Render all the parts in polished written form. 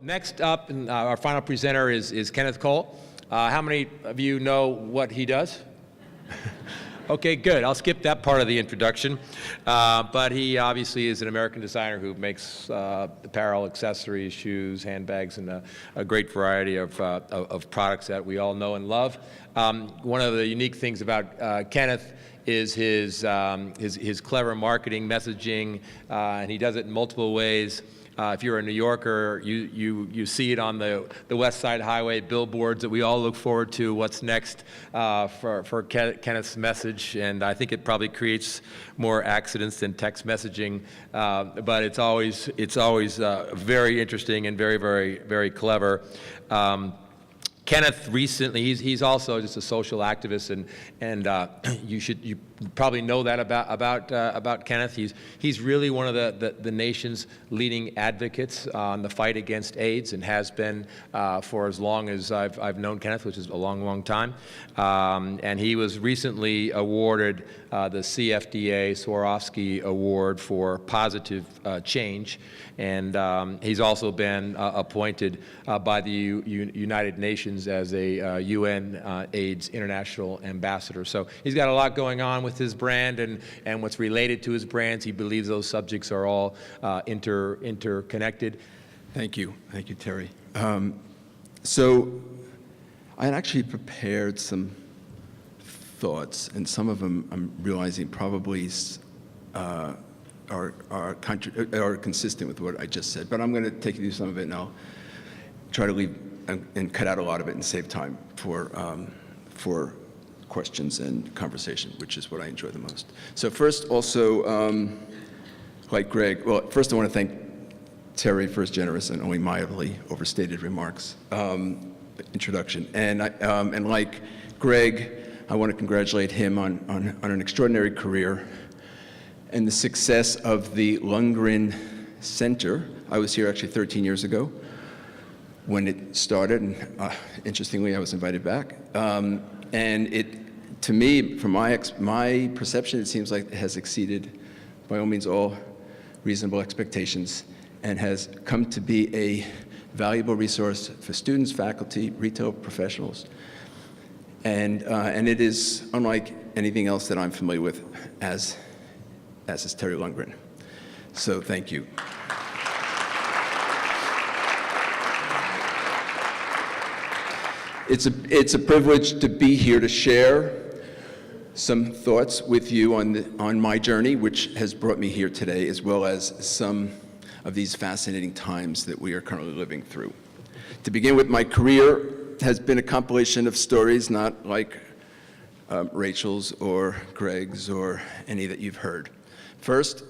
Next up, and our final presenter is Kenneth Cole. How many of you know what he does? Okay, good. I'll skip that part of the introduction. But he obviously is an American designer who makes apparel, accessories, shoes, handbags, and a great variety of products that we all know and love. One of the unique things about Kenneth is his clever marketing messaging, and he does it in multiple ways. If you're a New Yorker, you see it on the West Side Highway billboards that we all look forward to. What's next for Kenneth's message? And I think it probably creates more accidents than text messaging, but it's always very interesting and very, very, very clever. Kenneth recently, he's also just a social activist, and you probably know that about Kenneth. He's really one of the nation's leading advocates on the fight against AIDS, and has been for as long as I've known Kenneth, which is a long, long time. And he was recently awarded the CFDA Swarovski Award for positive change, and he's also been appointed by the United Nations as a UN AIDS International Ambassador. So he's got a lot going on with his brand and what's related to his brands. He believes those subjects are all interconnected. Thank you, Terry. So I had actually prepared some thoughts, and some of them I'm realizing probably are consistent with what I just said. But I'm going to take you through some of it, and I'll try to leave and cut out a lot of it and save time for questions and conversation, which is what I enjoy the most. So first, also, like Greg, well, first I want to thank Terry for his generous and only mildly overstated remarks, introduction. And like Greg, I want to congratulate him on an extraordinary career and the success of the Lundgren Center. I was here actually 13 years ago when it started, and interestingly, I was invited back. And it, to me, from my perception, it seems like it has exceeded, by all means, all reasonable expectations, and has come to be a valuable resource for students, faculty, retail professionals. And it is unlike anything else that I'm familiar with, as is Terry Lundgren. So thank you. It's a privilege to be here to share some thoughts with you on my journey, which has brought me here today, as well as some of these fascinating times that we are currently living through. To begin with, my career has been a compilation of stories not like Rachel's or Greg's or any that you've heard. First,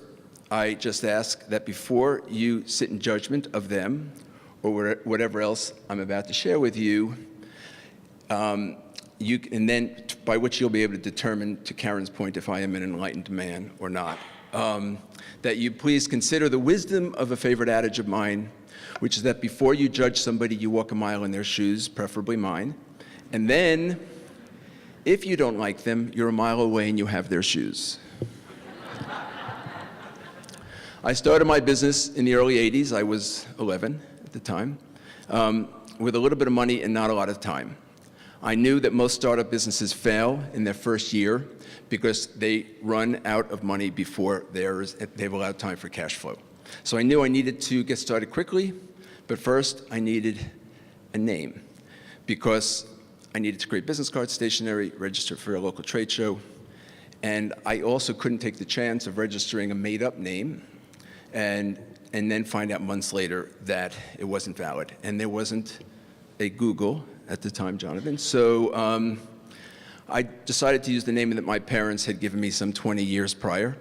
I just ask that before you sit in judgment of them or whatever else I'm about to share with you, and then by which you'll be able to determine, to Karen's point, if I am an enlightened man or not, that you please consider the wisdom of a favorite adage of mine, which is that before you judge somebody, you walk a mile in their shoes, preferably mine, and then, if you don't like them, you're a mile away and you have their shoes. I started my business in the early 80s. I was 11 at the time, with a little bit of money and not a lot of time. I knew that most startup businesses fail in their first year because they run out of money before they've allowed time for cash flow. So I knew I needed to get started quickly, but first I needed a name, because I needed to create business cards, stationery, register for a local trade show, and I also couldn't take the chance of registering a made-up name and then find out months later that it wasn't valid. And there wasn't a Google at the time, Jonathan. So I decided to use the name that my parents had given me some 20 years prior,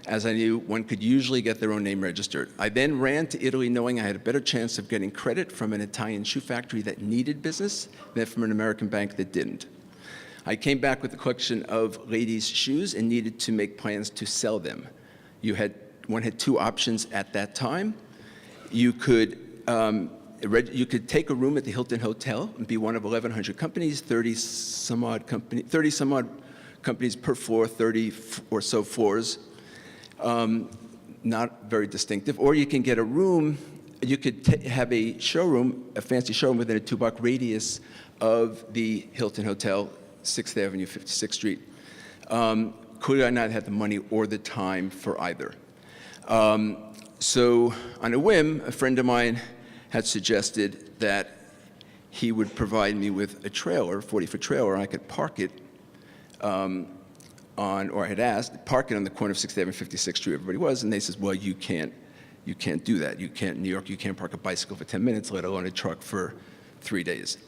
as I knew one could usually get their own name registered. I then ran to Italy knowing I had a better chance of getting credit from an Italian shoe factory that needed business than from an American bank that didn't. I came back with a collection of ladies' shoes and needed to make plans to sell them. One had two options at that time. You could take a room at the Hilton Hotel and be one of 1,100 companies, 30 some odd companies per floor, 30 or so floors, not very distinctive. Or you can get a room you could have a showroom, a fancy showroom within a 2-block radius of the Hilton Hotel, 6th Avenue, 56th Street. Clearly, I not had the money or the time for either. So on a whim, a friend of mine had suggested that he would provide me with a trailer, a 40-foot trailer, and I could park it or I had asked, park it on the corner of 6th Avenue and 56th Street, everybody was, and they said, well, you can't do that. You can't, in New York, you can't park a bicycle for 10 minutes, let alone a truck for 3 days.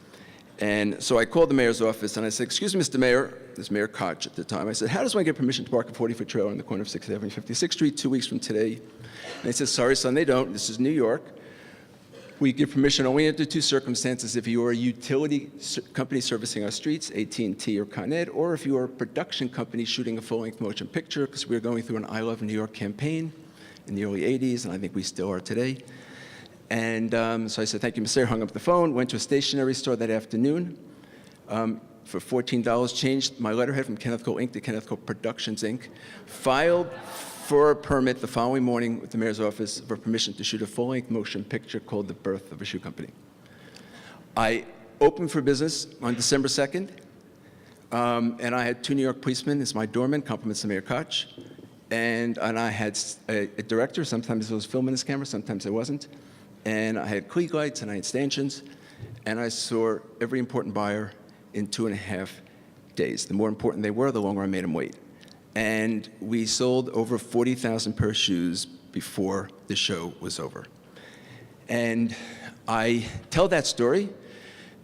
And so I called the mayor's office, and I said, excuse me, Mr. Mayor, this Mayor Koch at the time, I said, how does one get permission to park a 40-foot trailer on the corner of 6th Avenue and 56th Street 2 weeks from today? And they said, sorry, son, they don't. This is New York. We give permission only under 2 circumstances: if you are a utility company servicing our streets, AT&T or Con Ed, or if you are a production company shooting a full-length motion picture, because we were going through an I Love New York campaign in the early 80s, and I think we still are today. And so I said, thank you, Mr. Mayor, hung up the phone, went to a stationery store that afternoon. For $14, changed my letterhead from Kenneth Cole Inc. to Kenneth Cole Productions Inc., filed for a permit the following morning with the mayor's office for permission to shoot a full-length motion picture called The Birth of a Shoe Company. I opened for business on December 2nd, and I had 2 New York policemen as my doorman, compliments of Mayor Koch, and I had a director. Sometimes it was filming his camera, sometimes it wasn't, and I had Klieg lights and I had stanchions, and I saw every important buyer in 2.5 days. The more important they were, the longer I made them wait. And we sold over 40,000 pair of shoes before the show was over. And I tell that story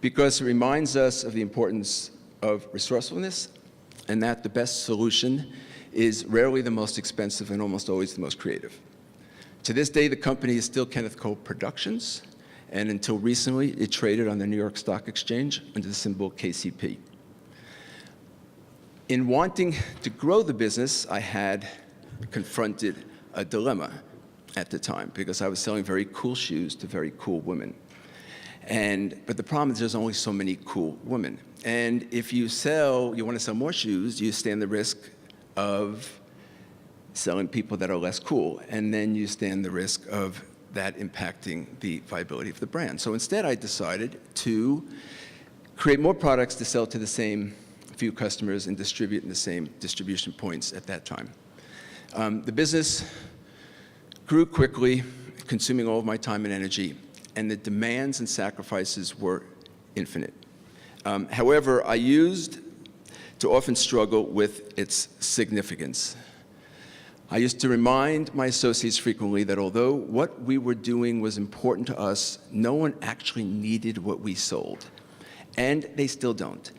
because it reminds us of the importance of resourcefulness, and that the best solution is rarely the most expensive and almost always the most creative. To this day, the company is still Kenneth Cole Productions, and until recently, it traded on the New York Stock Exchange under the symbol KCP. In wanting to grow the business, I had confronted a dilemma at the time, because I was selling very cool shoes to very cool women. But the problem is there's only so many cool women. And if you want to sell more shoes, you stand the risk of selling people that are less cool, and then you stand the risk of that impacting the viability of the brand. So instead, I decided to create more products to sell to the same few customers and distribute in the same distribution points at that time. The business grew quickly, consuming all of my time and energy, and the demands and sacrifices were infinite. However, I used to often struggle with its significance. I used to remind my associates frequently that although what we were doing was important to us, no one actually needed what we sold. And they still don't,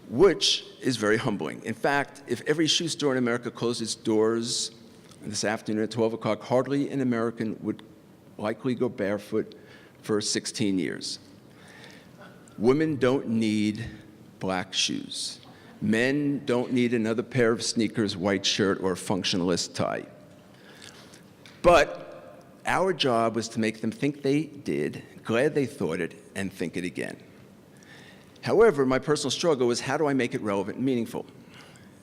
which is very humbling. In fact, if every shoe store in America closed its doors this afternoon at 12 o'clock, hardly an American would likely go barefoot for 16 years. Women don't need black shoes. Men don't need another pair of sneakers, white shirt, or a functionalist tie. But our job was to make them think they did, glad they thought it, and think it again. However, my personal struggle was, how do I make it relevant and meaningful?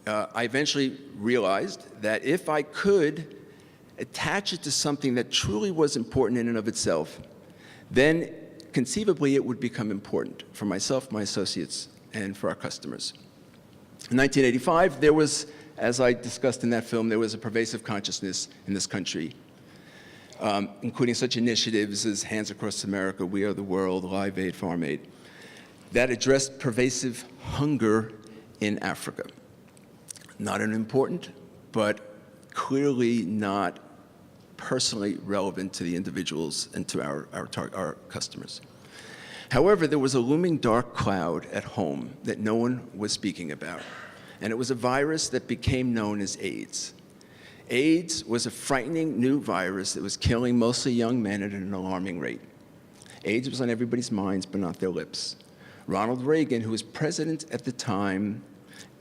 I eventually realized that if I could attach it to something that truly was important in and of itself, then conceivably it would become important for myself, my associates, and for our customers. In 1985, there was, as I discussed in that film, there was a pervasive consciousness in this country, including such initiatives as Hands Across America, We Are the World, Live Aid, Farm Aid, that addressed pervasive hunger in Africa. Not unimportant, but clearly not personally relevant to the individuals and to our customers. However, there was a looming dark cloud at home that no one was speaking about, and it was a virus that became known as AIDS. AIDS was a frightening new virus that was killing mostly young men at an alarming rate. AIDS was on everybody's minds, but not their lips. Ronald Reagan, who was president at the time,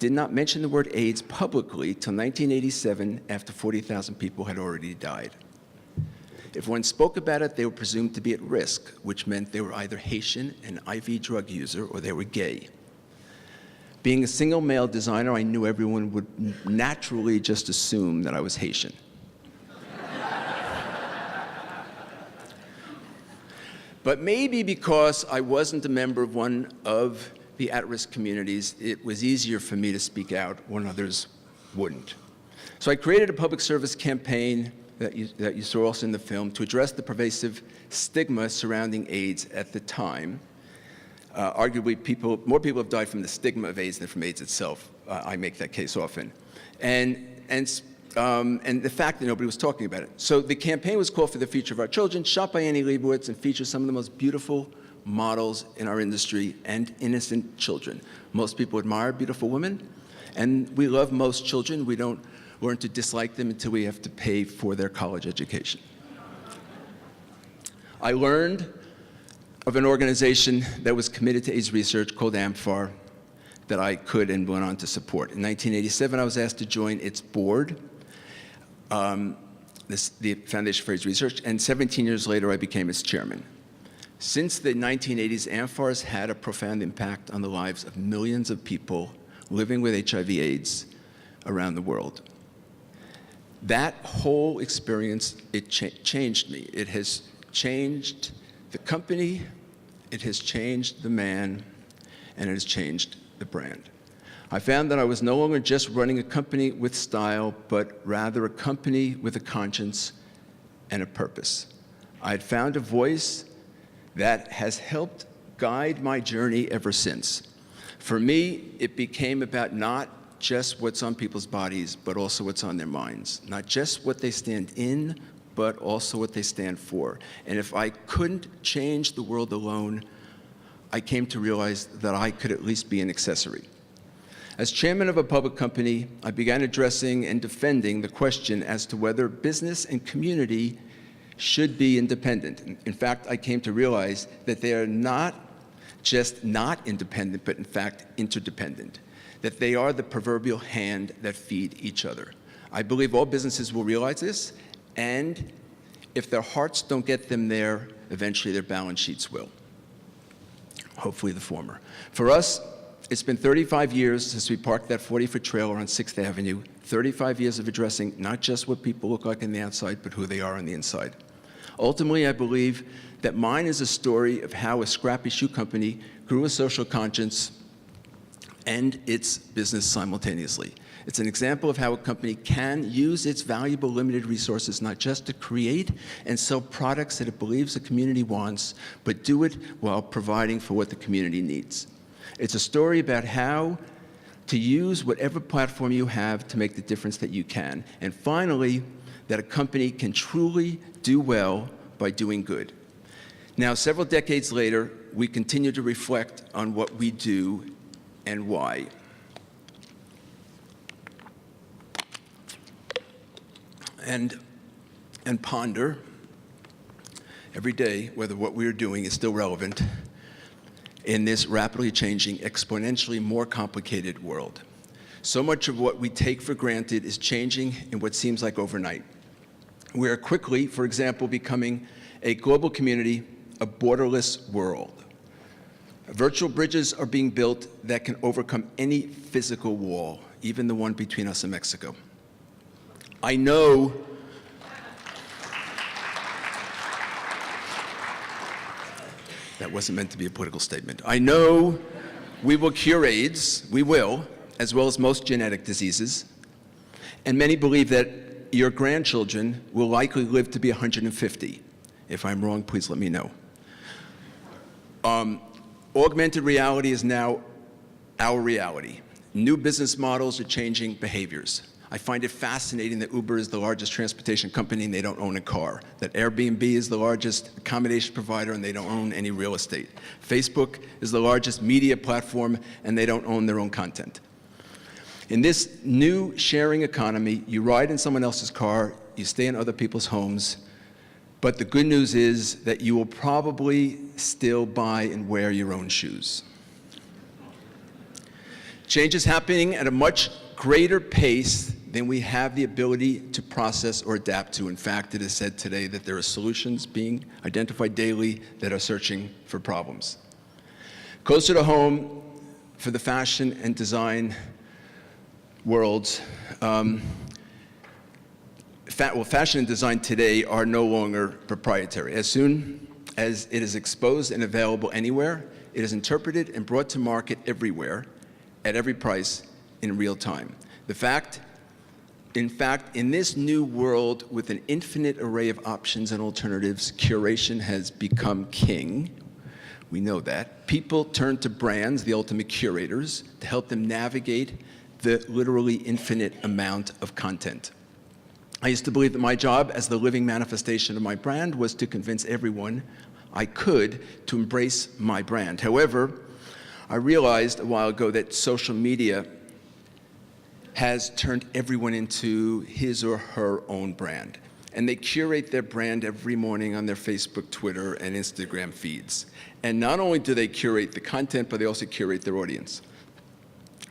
did not mention the word AIDS publicly till 1987, after 40,000 people had already died. If one spoke about it, they were presumed to be at risk, which meant they were either Haitian, an IV drug user, or they were gay. Being a single male designer, I knew everyone would naturally just assume that I was Haitian. But maybe because I wasn't a member of one of the at-risk communities, it was easier for me to speak out when others wouldn't. So I created a public service campaign that you saw also in the film to address the pervasive stigma surrounding AIDS at the time. Arguably, more people have died from the stigma of AIDS than from AIDS itself. I make that case often. And the fact that nobody was talking about it. So the campaign was called For the Future of Our Children, shot by Annie Leibovitz, and features some of the most beautiful models in our industry and innocent children. Most people admire beautiful women, and we love most children. We don't learn to dislike them until we have to pay for their college education. I learned of an organization that was committed to AIDS research called AMFAR that I could and went on to support. In 1987, I was asked to join its board, the Foundation for AIDS Research, and 17 years later, I became its chairman. Since the 1980s, AMFAR has had a profound impact on the lives of millions of people living with HIV/AIDS around the world. That whole experience, it changed me. It has changed the company, it has changed the man, and it has changed the brand. I found that I was no longer just running a company with style, but rather a company with a conscience and a purpose. I had found a voice that has helped guide my journey ever since. For me, it became about not just what's on people's bodies, but also what's on their minds. Not just what they stand in, but also what they stand for. And if I couldn't change the world alone, I came to realize that I could at least be an accessory. As chairman of a public company, I began addressing and defending the question as to whether business and community should be independent. In fact, I came to realize that they are not just not independent, but in fact interdependent, that they are the proverbial hand that feed each other. I believe all businesses will realize this, and if their hearts don't get them there, eventually their balance sheets will. Hopefully the former. For us, it's been 35 years since we parked that 40-foot trailer on 6th Avenue, 35 years of addressing not just what people look like on the outside, but who they are on the inside. Ultimately, I believe that mine is a story of how a scrappy shoe company grew a social conscience and its business simultaneously. It's an example of how a company can use its valuable limited resources not just to create and sell products that it believes the community wants, but do it while providing for what the community needs. It's a story about how to use whatever platform you have to make the difference that you can. And finally, that a company can truly do well by doing good. Now, several decades later, we continue to reflect on what we do and why. And ponder every day whether what we're doing is still relevant in this rapidly changing, exponentially more complicated world. So much of what we take for granted is changing in what seems like overnight. We are quickly, for example, becoming a global community, a borderless world. Virtual bridges are being built that can overcome any physical wall, even the one between us and Mexico. I know that wasn't meant to be a political statement. I know we will cure AIDS, we will, as well as most genetic diseases, and many believe that your grandchildren will likely live to be 150. If I'm wrong, please let me know. Augmented reality is now our reality. New business models are changing behaviors. I find it fascinating that Uber is the largest transportation company and they don't own a car, that Airbnb is the largest accommodation provider and they don't own any real estate. Facebook is the largest media platform and they don't own their own content. In this new sharing economy, you ride in someone else's car, you stay in other people's homes, but the good news is that you will probably still buy and wear your own shoes. Change is happening at a much greater pace than we have the ability to process or adapt to. In fact, it is said today that there are solutions being identified daily that are searching for problems. Closer to home, for the fashion and design worlds, fashion and design today are no longer proprietary. As soon as it is exposed and available anywhere. It is interpreted and brought to market everywhere, at every price, in real time. In fact, in this new world with an infinite array of options and alternatives, curation has become king. We know that. People turn to brands, the ultimate curators, to help them navigate the literally infinite amount of content. I used to believe that my job as the living manifestation of my brand was to convince everyone I could to embrace my brand. However, I realized a while ago that social media has turned everyone into his or her own brand. And they curate their brand every morning on their Facebook, Twitter, and Instagram feeds. And not only do they curate the content, but they also curate their audience.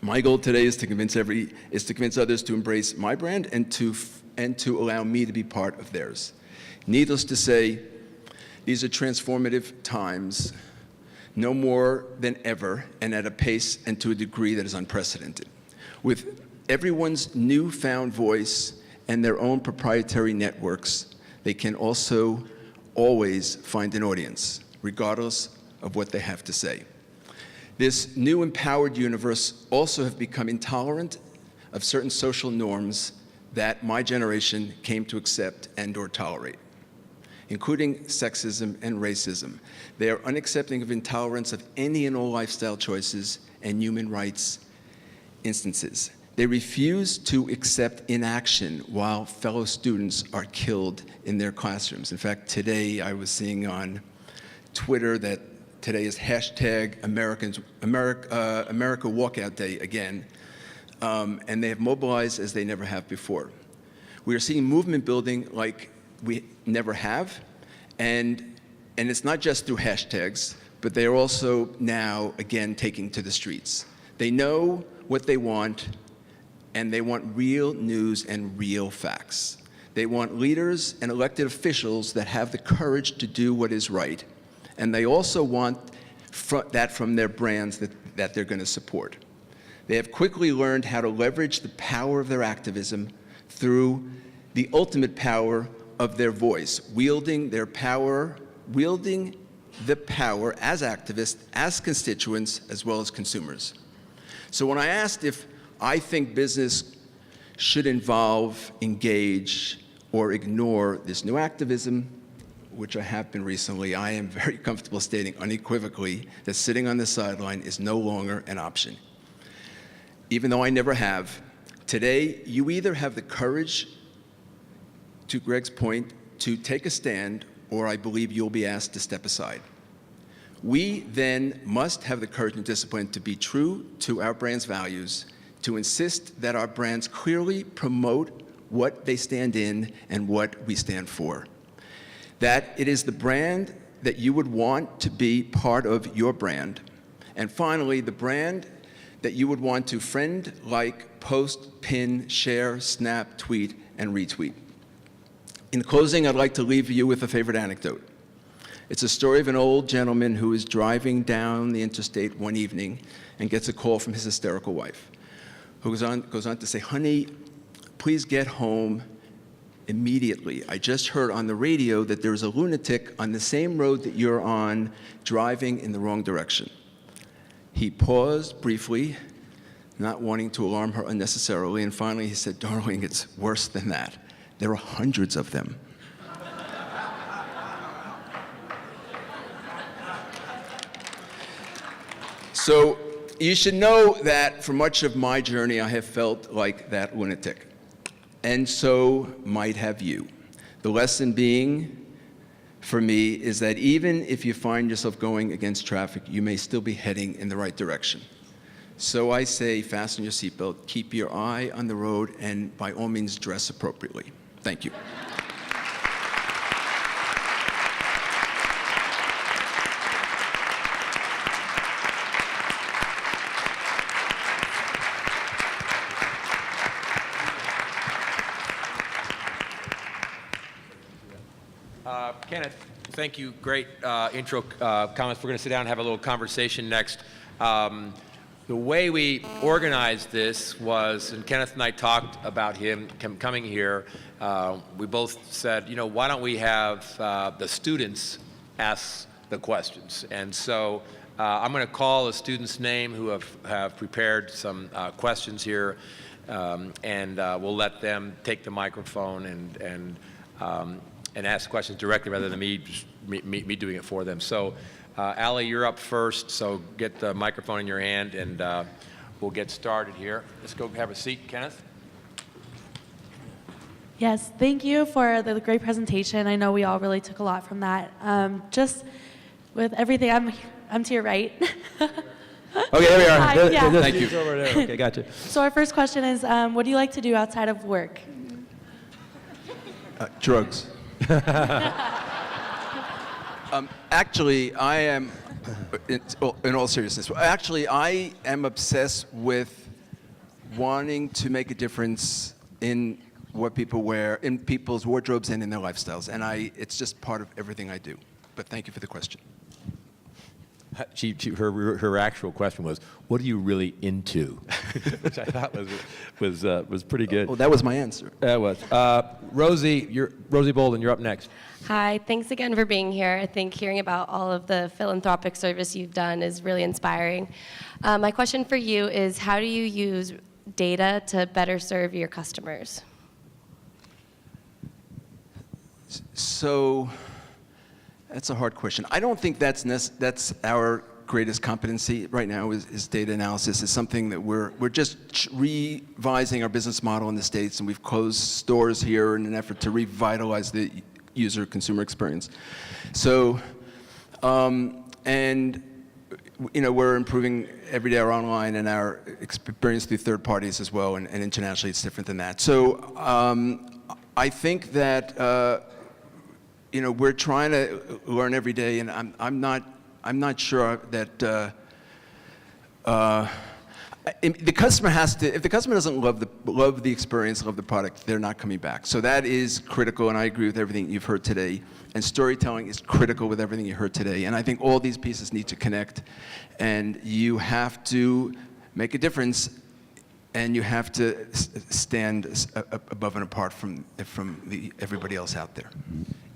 My goal today is to convince others to embrace my brand and to allow me to be part of theirs. Needless to say, these are transformative times, no more than ever, and at a pace and to a degree that is unprecedented. With everyone's newfound voice and their own proprietary networks, they can also always find an audience, regardless of what they have to say. This new empowered universe also have become intolerant of certain social norms that my generation came to accept and or tolerate, including sexism and racism. They are unaccepting of intolerance of any and all lifestyle choices and human rights instances. They refuse to accept inaction while fellow students are killed in their classrooms. In fact, today I was seeing on Twitter that today is hashtag America Walkout Day again, and they have mobilized as they never have before. We are seeing movement building like we never have, and it's not just through hashtags, but they are also now, again, taking to the streets. They know what they want, and they want real news and real facts. They want leaders and elected officials that have the courage to do what is right, and they also want that from their brands that they're going to support. They have quickly learned how to leverage the power of their activism through the ultimate power of their voice, wielding the power as activists, as constituents, as well as consumers. So when I asked if I think business should involve, engage, or ignore this new activism, which I have been recently, I am very comfortable stating unequivocally that sitting on the sideline is no longer an option. Even though I never have, today you either have the courage, to Greg's point, to take a stand, or I believe you'll be asked to step aside. We then must have the courage and discipline to be true to our brand's values, to insist that our brands clearly promote what they stand in and what we stand for. That it is the brand that you would want to be part of your brand. And finally, the brand that you would want to friend, like, post, pin, share, snap, tweet, and retweet. In closing, I'd like to leave you with a favorite anecdote. It's a story of an old gentleman who is driving down the interstate one evening and gets a call from his hysterical wife, who goes on to say, "Honey, please get home immediately. I just heard on the radio that there's a lunatic on the same road that you're on, driving in the wrong direction." He paused briefly, not wanting to alarm her unnecessarily, and finally he said, "Darling, it's worse than that. There are hundreds of them." So you should know that for much of my journey, I have felt like that lunatic. And so might have you. The lesson being, for me, is that even if you find yourself going against traffic, you may still be heading in the right direction. So I say, fasten your seatbelt, keep your eye on the road, and by all means, dress appropriately. Thank you. Kenneth, thank you. Great intro comments. We're going to sit down and have a little conversation next. The way we organized this was, and Kenneth and I talked about him coming here, we both said, why don't we have the students asks the questions. And so I'm going to call a student's name who have prepared some questions here, and we'll let them take the microphone and ask questions directly rather than me doing it for them. So, Allie, you're up first, so get the microphone in your hand, and we'll get started here. Let's go have a seat, Kenneth. Yes, thank you for the great presentation. I know we all really took a lot from that. Just with everything, I'm to your right. Okay, there we are. Hi, yeah. Thank you. Over there. Okay, gotcha. So our first question is, what do you like to do outside of work? Drugs. Actually, I am, in all seriousness, actually, I am obsessed with wanting to make a difference in what people wear, in people's wardrobes and in their lifestyles. And it's just part of everything I do. But thank you for the question. Her actual question was, what are you really into? Which I thought was pretty good. Oh, that was my answer. That was. Rosie Bolden, you're up next. Hi, thanks again for being here. I think hearing about all of the philanthropic service you've done is really inspiring. My question for you is, how do you use data to better serve your customers? So that's a hard question. I don't think that's our greatest competency right now is data analysis. It's something that we're just revising our business model in the States, and we've closed stores here in an effort to revitalize the user consumer experience. So, and we're improving every day our online and our experience through third parties as well, and internationally it's different than that. So I think that we're trying to learn every day, and I'm not sure that the customer has to. If the customer doesn't love the experience, love the product, they're not coming back. So that is critical, and I agree with everything you've heard today. And storytelling is critical with everything you heard today. And I think all these pieces need to connect, and you have to make a difference, and you have to stand above and apart from everybody else out there.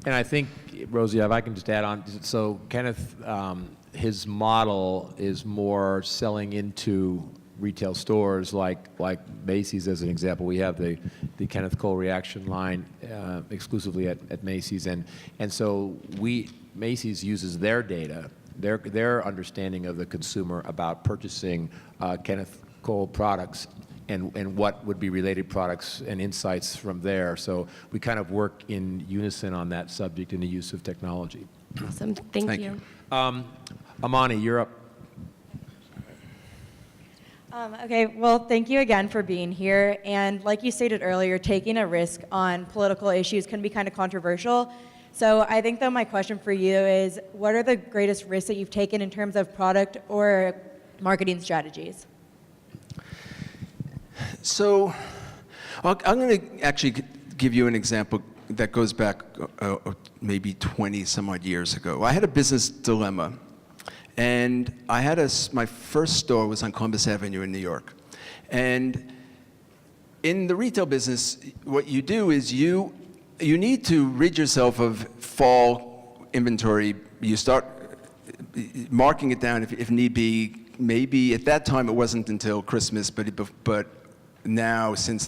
And I think, Rosie, if I can just add on, so Kenneth, his model is more selling into retail stores like Macy's as an example. We have the Kenneth Cole reaction line exclusively at Macy's, and so Macy's uses their data, their understanding of the consumer about purchasing Kenneth Cole products and what would be related products and insights from there. So we kind of work in unison on that subject in the use of technology. Awesome, thank you. Amani, you're up. Okay, well, thank you again for being here. And like you stated earlier, taking a risk on political issues can be kind of controversial. So I think, though, my question for you is, what are the greatest risks that you've taken in terms of product or marketing strategies? So I'm going to actually give you an example that goes back maybe 20 some odd years ago. I had a business dilemma, and I had my first store was on Columbus Avenue in New York. And in the retail business, what you do is you need to rid yourself of fall inventory. You start marking it down if need be. Maybe at that time it wasn't until Christmas, but now, since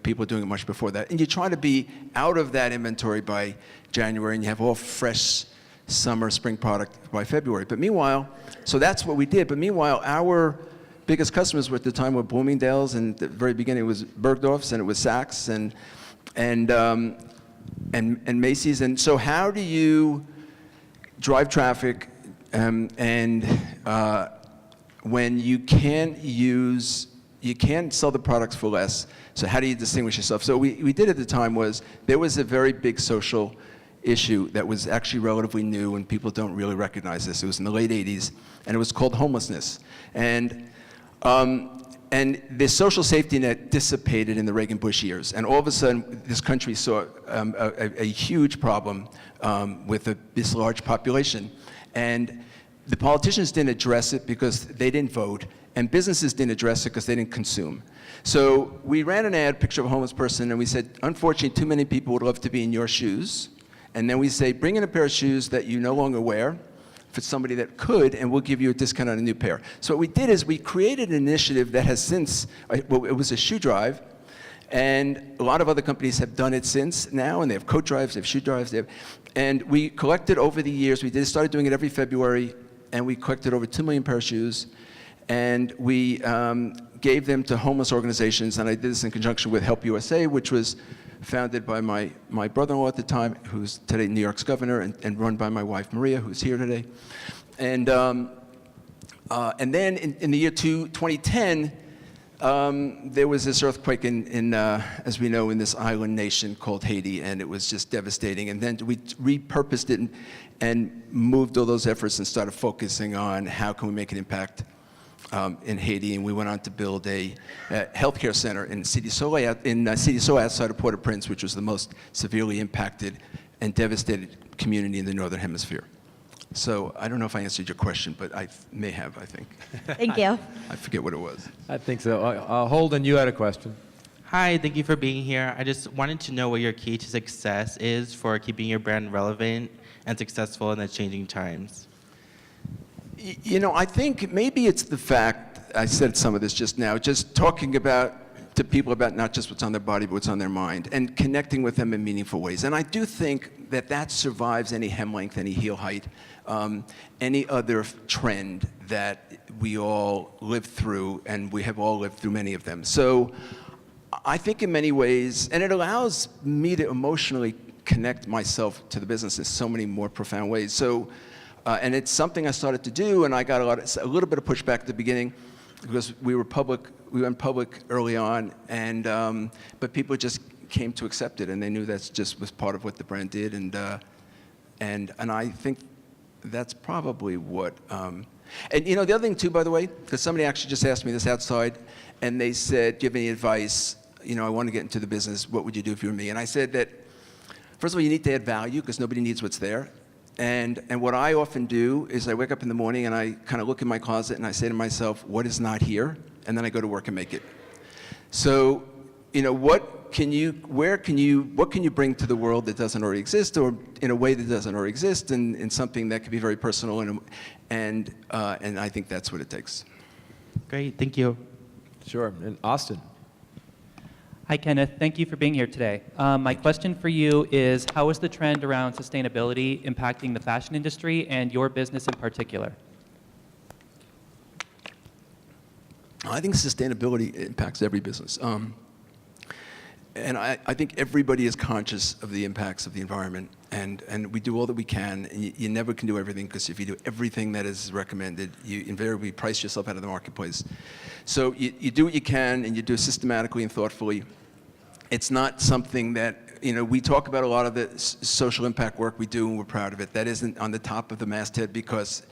people are doing it much before that. And you try to be out of that inventory by January, and you have all fresh summer, spring product by February. But meanwhile, so that's what we did. But meanwhile, our biggest customers at the time were Bloomingdale's, and at the very beginning it was Bergdorf's, and it was Saks, and Macy's. And so how do you drive traffic when you can't sell the products for less, so how do you distinguish yourself? So we did at the time was, there was a very big social issue that was actually relatively new, and people don't really recognize this. It was in the late 80s, and it was called homelessness. And the social safety net dissipated in the Reagan-Bush years, and all of a sudden, this country saw a huge problem with this large population. And the politicians didn't address it because they didn't vote, and businesses didn't address it because they didn't consume. So we ran an ad, picture of a homeless person, and we said, unfortunately, too many people would love to be in your shoes, And then we say, bring in a pair of shoes that you no longer wear for somebody that could, and we'll give you a discount on a new pair. So what we did is we created an initiative that has since, well, it was a shoe drive, and a lot of other companies have done it since now, and they have coat drives, they have shoe drives, and we collected over the years, started doing it every February, and we collected over 2 million pair of shoes, and we gave them to homeless organizations, and I did this in conjunction with Help USA, which was founded by my brother-in-law at the time, who's today New York's governor, and run by my wife Maria, who's here today. And then in the year 2010, there was this earthquake in as we know, in this island nation called Haiti, and it was just devastating. And then we repurposed it and moved all those efforts and started focusing on how can we make an impact in Haiti, and we went on to build a healthcare center in Cité Soleil outside of Port-au-Prince, which was the most severely impacted and devastated community in the Northern Hemisphere. So I don't know if I answered your question, but I may have, I think. Thank you. I forget what it was. I think so. Holden, you had a question. Hi, thank you for being here. I just wanted to know what your key to success is for keeping your brand relevant and successful in the changing times. You know, I think maybe it's the fact, I said some of this just now, just talking to people about not just what's on their body, but what's on their mind, and connecting with them in meaningful ways. And I do think that survives any hem length, any heel height, any other trend that we all live through, and we have all lived through many of them. So I think in many ways, and it allows me to emotionally connect myself to the business in so many more profound ways. So, and it's something I started to do, and I got a little bit of pushback at the beginning because we went public early on, and but people just came to accept it, and they knew that just was part of what the brand did, and I think that's probably what. And you know, the other thing too, by the way, because somebody actually just asked me this outside, and they said, "Do you have any advice? You know, I want to get into the business. What would you do if you were me?" And I said that, first of all, you need to add value because nobody needs what's there. And what I often do is I wake up in the morning and I kind of look in my closet and I say to myself, what is not here? And then I go to work and make it. So, you know, what can you bring to the world that doesn't already exist, or in a way that doesn't already exist, and in something that can be very personal, and I think that's what it takes. Great, thank you. Sure. And Austin. Hi, Kenneth. Thank you for being here today. My question for you is, how is the trend around sustainability impacting the fashion industry and your business in particular? I think sustainability impacts every business. And I think everybody is conscious of the impacts of the environment, and we do all that we can, and you never can do everything, because if you do everything that is recommended, you invariably price yourself out of the marketplace. So you do what you can, and you do it systematically and thoughtfully. It's not something that, you know, we talk about a lot of the social impact work we do, and we're proud of it. That isn't on the top of the masthead because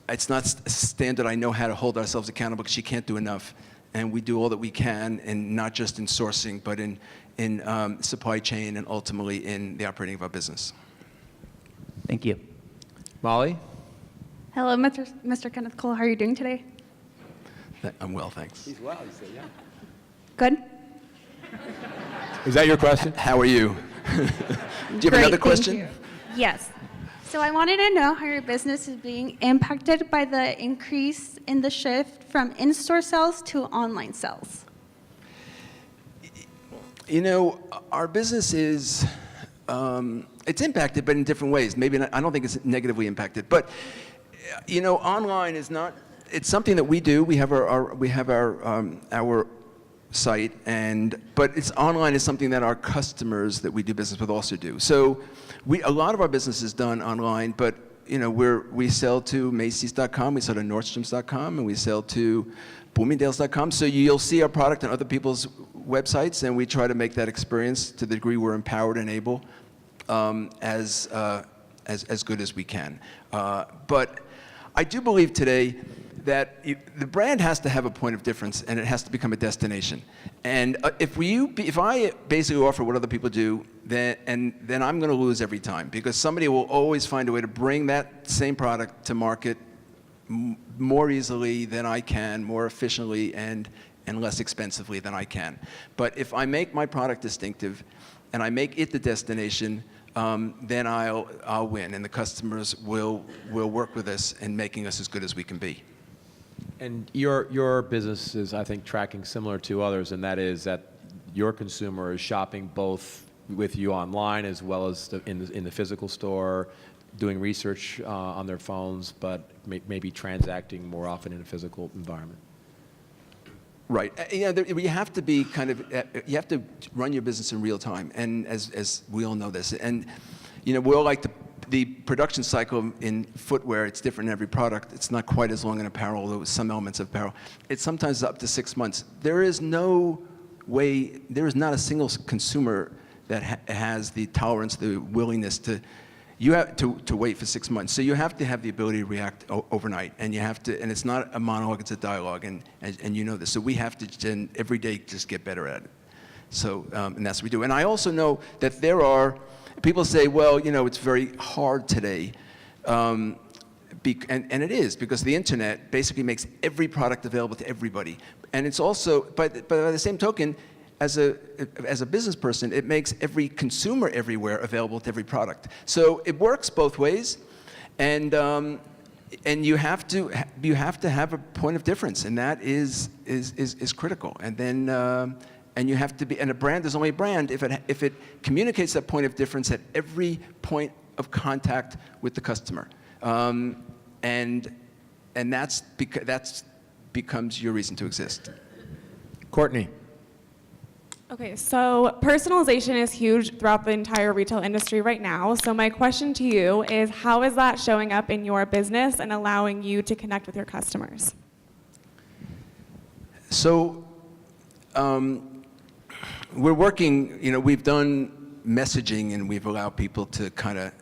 it's not a standard I know how to hold ourselves accountable, because you can't do enough. And we do all that we can, and not just in sourcing, but in supply chain, and ultimately in the operating of our business. Thank you. Molly? Hello, Mr. Kenneth Cole. How are you doing today? I'm well, thanks. He's well, he said, yeah. Good? Is that your question? How are you? Do you have Great, another thank question? you. Yes. So I wanted to know how your business is being impacted by the increase in the shift from in-store sales to online sales. You know, our business is, it's impacted, but in different ways. Maybe not, I don't think it's negatively impacted. But, you know, online is not, it's something that we do. We have our site, but it's online is something that our customers that we do business with also do. So a lot of our business is done online, but you know, we sell to Macy's.com, we sell to Nordstrom's.com, and we sell to Bloomingdale's.com. So you'll see our product on other people's websites, and we try to make that experience, to the degree we're empowered and able, as good as we can. But I do believe today that the brand has to have a point of difference, and it has to become a destination. And if I basically offer what other people do, then I'm going to lose every time, because somebody will always find a way to bring that same product to market more easily than I can, more efficiently, and less expensively than I can. But if I make my product distinctive, and I make it the destination, then I'll win, and the customers will work with us in making us as good as we can be. And your business is, I think, tracking similar to others, and that is that your consumer is shopping both with you online as well as in the physical store, doing research on their phones, but maybe transacting more often in a physical environment. Right. You have to be you have to run your business in real time, and as we all know this, and we're like the production cycle in footwear. It's different in every product. It's not quite as long in apparel, although some elements of apparel. It's sometimes up to 6 months. There is no way. There is not a single consumer that has the tolerance, the willingness to. You have to wait for 6 months. So you have to have the ability to react overnight, and you have to. And it's not a monologue; it's a dialogue, and you know this. So we have to every day just get better at it. So and that's what we do. And I also know that there are people say, well, it's very hard today, and it is because the internet basically makes every product available to everybody. And it's also, but by the same token, as a business person, it makes every consumer everywhere available to every product. So it works both ways, and you have to have a point of difference, and that is critical. And then and you have to be, and a brand is only a brand if it communicates that point of difference at every point of contact with the customer, and that's becomes your reason to exist. Courtney. Okay, so personalization is huge throughout the entire retail industry right now. So my question to you is, how is that showing up in your business and allowing you to connect with your customers? So we're working, we've done messaging, and we've allowed people to kind of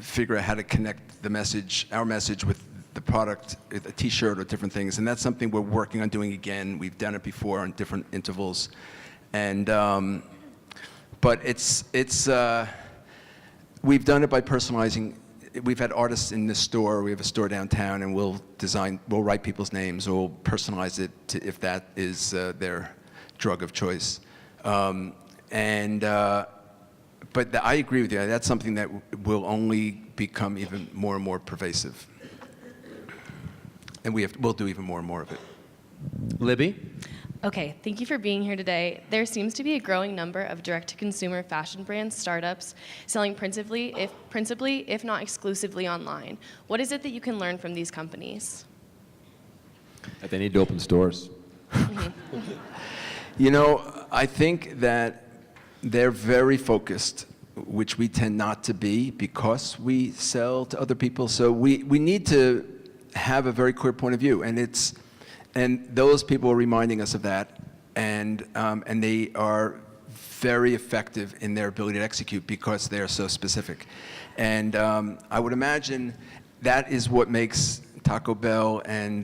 figure out how to connect our message with the product, a t-shirt or different things. And that's something we're working on doing again. We've done it before on different intervals. And, but we've done it by personalizing. We've had artists in this store. We have a store downtown, and we'll write people's names, or we'll personalize it if that is their drug of choice. But I agree with you. That's something that will only become even more and more pervasive. And we'll do even more and more of it. Libby? Okay, thank you for being here today. There seems to be a growing number of direct-to-consumer fashion brands, startups, selling principally, if not exclusively, online. What is it that you can learn from these companies? That they need to open stores. I think that they're very focused, which we tend not to be because we sell to other people. So we need to have a very clear point of view, and those people are reminding us of that, and they are very effective in their ability to execute because they are so specific. And I would imagine that is what makes Taco Bell and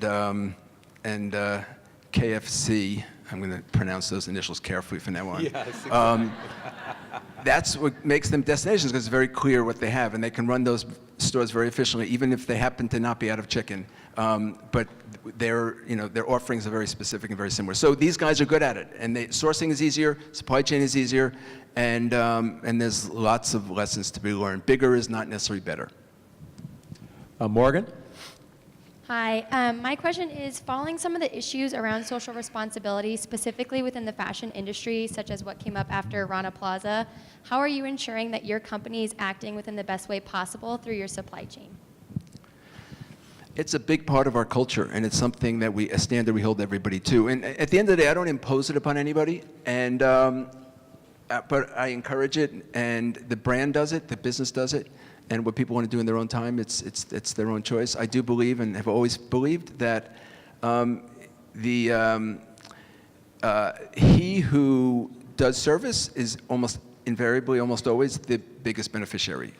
KFC, I'm going to pronounce those initials carefully from now on. Yes, exactly. That's what makes them destinations, because it's very clear what they have, and they can run those stores very efficiently, even if they happen to not be out of chicken. But their offerings are very specific and very similar. So these guys are good at it, and sourcing is easier, supply chain is easier, and there's lots of lessons to be learned. Bigger is not necessarily better. Morgan? Hi, my question is, following some of the issues around social responsibility, specifically within the fashion industry, such as what came up after Rana Plaza, how are you ensuring that your company is acting within the best way possible through your supply chain? It's a big part of our culture, and it's something that a standard we hold everybody to. And at the end of the day, I don't impose it upon anybody, but I encourage it, and the brand does it, the business does it. And what people want to do in their own time, it's their own choice. I do believe, and have always believed, that he who does service is almost invariably, almost always, the biggest beneficiary,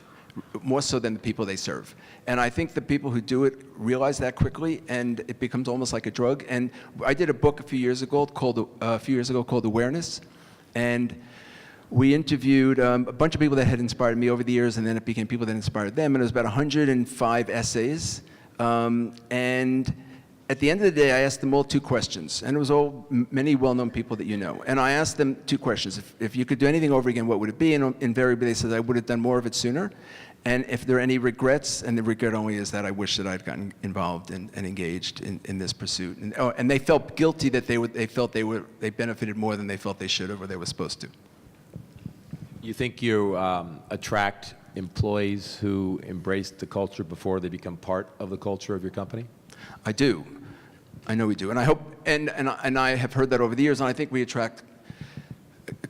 more so than the people they serve. And I think the people who do it realize that quickly, and it becomes almost like a drug. And I did a book a few years ago called Awareness, and we interviewed a bunch of people that had inspired me over the years, and then it became people that inspired them, and it was about 105 essays. And at the end of the day, I asked them all two questions, and it was all many well-known people that you know. And I asked them two questions. If you could do anything over again, what would it be? And invariably, they said I would have done more of it sooner. And if there are any regrets, and the regret only is that I wish that I'd gotten involved and engaged in this pursuit. And they felt guilty that they benefited more than they felt they should have or they were supposed to. You think you attract employees who embrace the culture before they become part of the culture of your company? I do. I know we do. And I hope, and I have heard that over the years, and I think we attract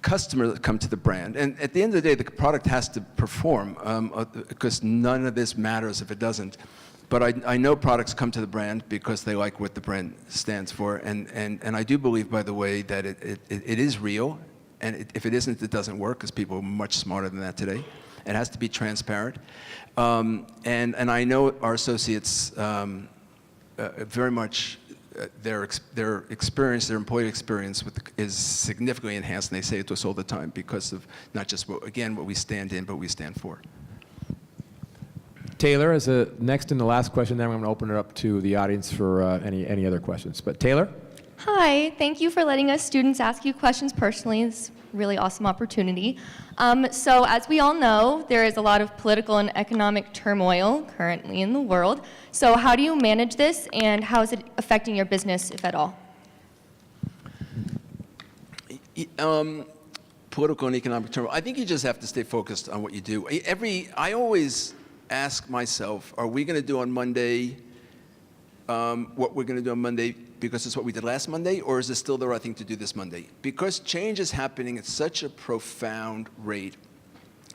customers that come to the brand. And at the end of the day, the product has to perform, because none of this matters if it doesn't. But I know products come to the brand because they like what the brand stands for. And I do believe, by the way, that it is real. And if it isn't, it doesn't work, because people are much smarter than that today. It has to be transparent. And I know our associates very much, their experience, their employee experience is significantly enhanced, and they say it to us all the time because of not just, what we stand in, but we stand for. Taylor, as a next and the last question, then I'm going to open it up to the audience for any other questions. But Taylor? Hi, thank you for letting us students ask you questions personally. It's a really awesome opportunity. So as we all know, there is a lot of political and economic turmoil currently in the world. So how do you manage this, and how is it affecting your business, if at all? Political and economic turmoil. I think you just have to stay focused on what you do. I always ask myself, are we going to do on Monday what we're going to do on Monday because it's what we did last Monday, or is it still the right thing to do this Monday? Because change is happening at such a profound rate,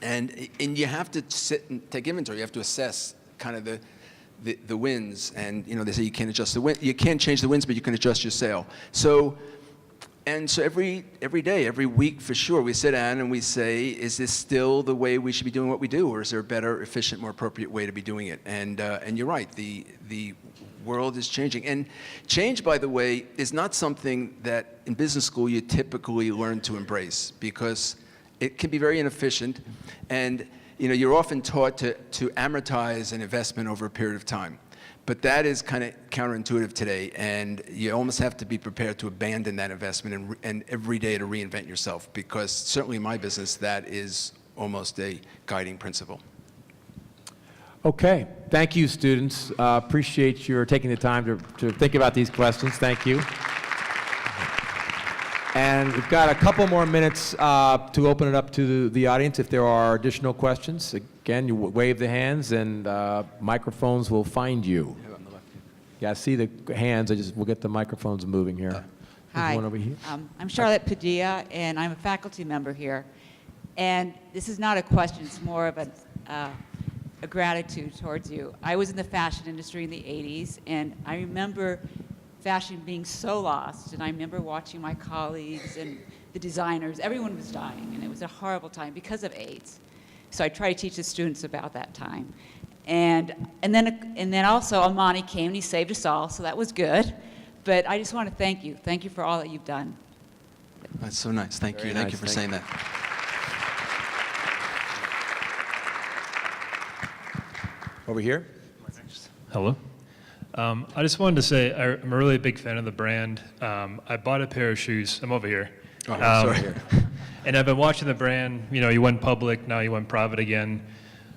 and you have to sit and take inventory. You have to assess kind of the winds, and they say you can't adjust the wind. You can't change the winds, but you can adjust your sail. So every day, every week for sure, we sit down and we say, is this still the way we should be doing what we do, or is there a better, efficient, more appropriate way to be doing it? And you're right, the world is changing. And change, by the way, is not something that in business school you typically learn to embrace, because it can be very inefficient, and you're often taught to amortize an investment over a period of time. But that is kind of counterintuitive today, and you almost have to be prepared to abandon that investment and every day to reinvent yourself, because certainly in my business, that is almost a guiding principle. Okay. Thank you, students. Appreciate your taking the time to think about these questions. Thank you. And we've got a couple more minutes to open it up to the audience if there are additional questions. Again, you wave the hands, and microphones will find you. Yeah, I see the hands. We'll get the microphones moving here. Hi. One over here. I'm Charlotte Padilla, and I'm a faculty member here. And this is not a question, it's more of a gratitude towards you. I was in the fashion industry in the 80s, and I remember fashion being so lost, and I remember watching my colleagues and the designers, everyone was dying, and it was a horrible time because of AIDS. So I try to teach the students about that time. And then also Amani came and he saved us all, so that was good. But I just want to thank you. Thank you for all that you've done. That's so nice. Thank you. Thank you for saying that. Over here. Hello. I just wanted to say I'm a really big fan of the brand. I bought a pair of shoes. I'm over here. Oh, sorry. And I've been watching the brand. You went public, now you went private again.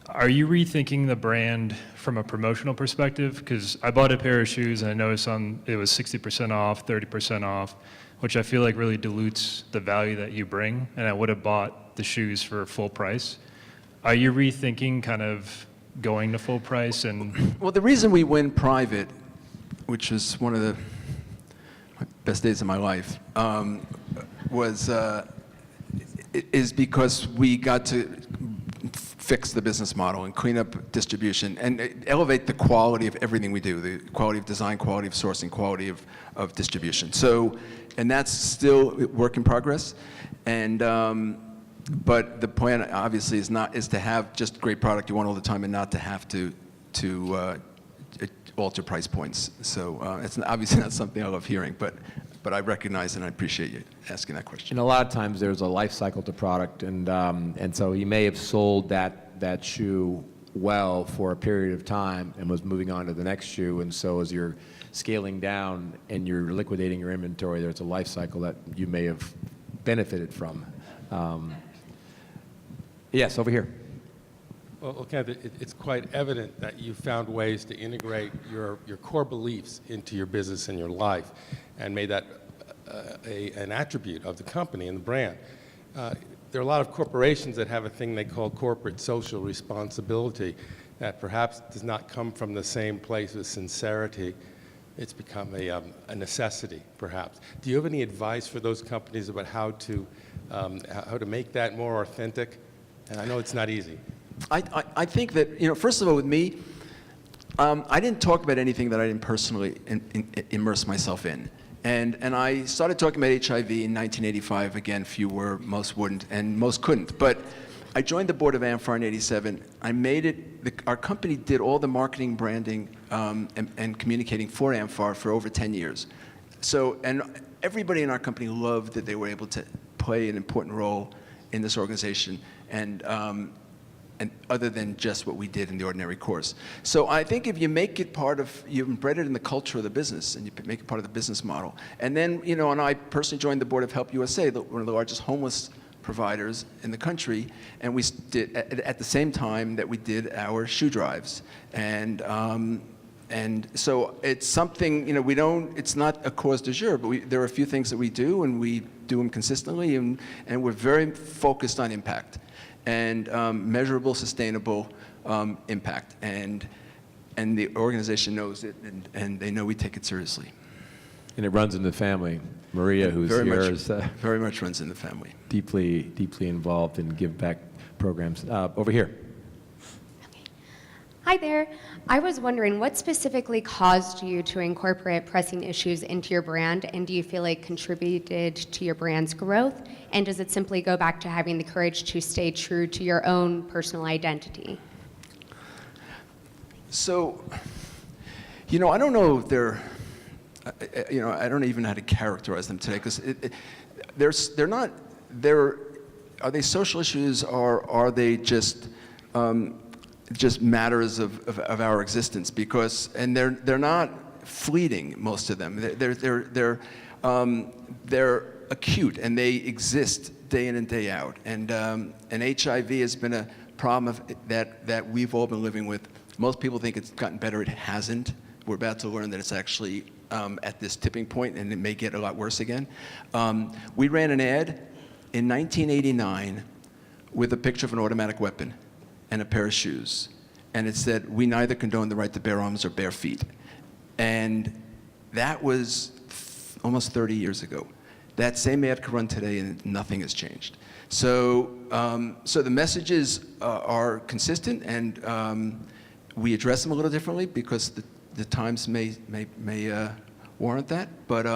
Are you rethinking the brand from a promotional perspective? Because I bought a pair of shoes and I noticed it was 60% off, 30% off, which I feel like really dilutes the value that you bring. And I would have bought the shoes for full price. Are you rethinking kind of going to full price? And well, the reason we went private, which was one of the best days of my life, is because we got to fix the business model and clean up distribution and elevate the quality of everything we do, the quality of design, quality of sourcing, quality of distribution. So, and that's still a work in progress. And but the plan obviously is to have just great product you want all the time, and not to have to alter price points. So it's obviously not something I love hearing, but I recognize and I appreciate you asking that question. And a lot of times there's a life cycle to product, and so he may have sold that shoe well for a period of time and was moving on to the next shoe. And so as you're scaling down and you're liquidating your inventory, there's a life cycle that you may have benefited from. Yes, over here. Well, Kenneth, it's quite evident that you found ways to integrate your core beliefs into your business and your life and made that an attribute of the company and the brand. There are a lot of corporations that have a thing they call corporate social responsibility that perhaps does not come from the same place as sincerity. It's become a necessity, perhaps. Do you have any advice for those companies about how to make that more authentic? And I know it's not easy. I think that, first of all, with me, I didn't talk about anything that I didn't personally immerse myself in. And I started talking about HIV in 1985. Again, few were, most wouldn't, and most couldn't. But I joined the board of AMFAR in 87. I made it, our company did all the marketing, branding, and communicating for AMFAR for over 10 years. So, and everybody in our company loved that they were able to play an important role in this organization, and other than just what we did in the ordinary course. So I think if you make it part of, you embed it in the culture of the business, and you make it part of the business model. And then, and I personally joined the board of Help USA, one of the largest homeless providers in the country, and we did, at the same time that we did our shoe drives. And so it's something, we don't, it's not a cause du jour, but there are a few things that we do, and we do them consistently, and we're very focused on impact. And measurable, sustainable impact. And the organization knows it, and they know we take it seriously. And it runs in the family. Maria, who's very here, much, is very much runs in the family. Deeply, deeply involved in give back programs. Over here. Hi there. I was wondering what specifically caused you to incorporate pressing issues into your brand, and do you feel it contributed to your brand's growth? And does it simply go back to having the courage to stay true to your own personal identity? So, I don't know if they're, I don't even know how to characterize them today, because they're not, are they social issues, or are they just matters of our existence? Because, and they're not fleeting, most of them. They're acute, and they exist day in and day out. And HIV has been a problem that we've all been living with. Most people think it's gotten better. It hasn't. We're about to learn that it's actually at this tipping point, and it may get a lot worse again. We ran an ad in 1989 with a picture of an automatic weapon and a pair of shoes. And it said, "We neither condone the right to bear arms or bare feet." And that was almost 30 years ago. That same ad could run today, and nothing has changed. So, so the messages are consistent, and we address them a little differently because the times may warrant that. But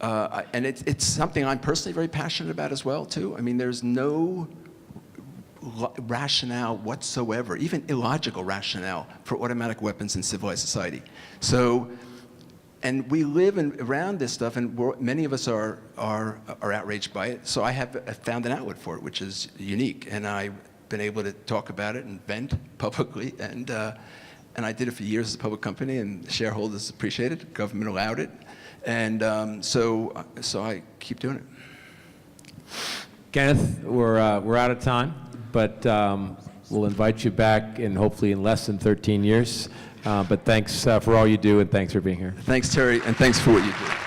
and it's something I'm personally very passionate about as well, too. I mean, there's no rationale whatsoever, even illogical rationale, for automatic weapons in civilized society. So, and we live around this stuff, and many of us are outraged by it. So I found an outlet for it, which is unique, and I've been able to talk about it and vent publicly, and I did it for years as a public company, and shareholders appreciated it, government allowed it, and so I keep doing it. Kenneth, we're out of time, but we'll invite you back hopefully in less than 13 years. But thanks for all you do, and thanks for being here. Thanks, Terry, and thanks for what you do.